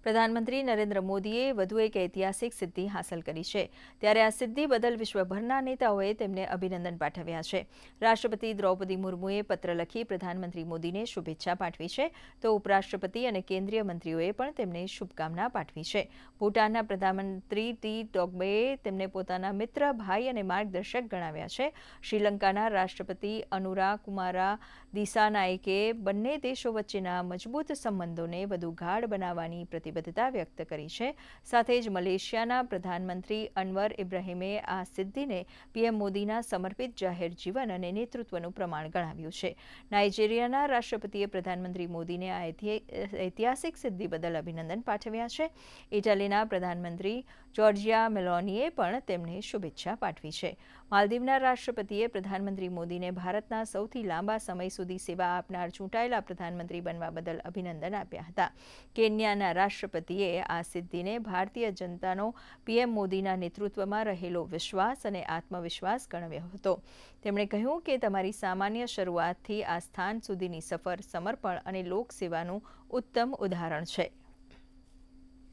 પ્રધાનમંત્રી નરેન્દ્ર મોદીએ વધુ એક ઐતિહાસિક સિદ્ધિ હાંસલ કરી છે ત્યારે આ સિદ્ધિ બદલ વિશ્વભરના નેતાઓએ તેમને અભિનંદન પાઠવ્યા છે। રાષ્ટ્રપતિ દ્રૌપદી મુર્મુએ પત્ર લખી પ્રધાનમંત્રી મોદીને શુભેચ્છા પાઠવી છે તો ઉપરાષ્ટ્રપતિ અને કેન્દ્રીય મંત્રીઓએ પણ તેમને શુભકામના પાઠવી છે। ભૂટાનના પ્રધાનમંત્રી ટી ટોબ્ગેએ તેમને પોતાના મિત્ર, ભાઈ અને માર્ગદર્શક ગણાવ્યા છે। શ્રીલંકાના રાષ્ટ્રપતિ અનુરા કુમારા દિસાનાયકે બંને દેશો વચ્ચેના મજબૂત સંબંધોને વધુ ગાઢ બનાવવાની પ્રતિબદ્ધતા વ્યક્ત કરી છે। સાથે જ મલેશિયાના પ્રધાનમંત્રી અનવર ઇબ્રાહિમે આ સિદ્ધિને પીએમ મોદીના સમર્પિત જાહેર જીવન અને નેતૃત્વનું પ્રમાણ ગણાવ્યું છે। નાઇજીરિયાના રાષ્ટ્રપતિએ પ્રધાનમંત્રી મોદીને આ ઐતિહાસિક સિદ્ધિ બદલ અભિનંદન પાઠવ્યા છે। ઇટાલીના પ્રધાનમંત્રી જોર્જિયા મેલોનીએ પણ તેમને શુભેચ્છા પાઠવી છે। માલદીવના રાષ્ટ્રપતિએ પ્રધાનમંત્રી મોદીને ભારતના સૌથી લાંબા સમય સુધી સેવા આપનાર ચૂંટાયેલા પ્રધાનમંત્રી બનવા બદલ અભિનંદન આપ્યા હતા। કેન્યાના રાષ્ટ્રપતિએ આ સિદ્ધિને ભારતીય જનતાનો પીએમ મોદીના નેતૃત્વમાં રહેલો વિશ્વાસ અને આત્મવિશ્વાસ ગણાવ્યો હતો। તેમણે કહ્યું કે તમારી સામાન્ય શરૂઆતથી આ સ્થાન સુધીની સફર સમર્પણ અને લોકસેવાનું ઉત્તમ ઉદાહરણ છે।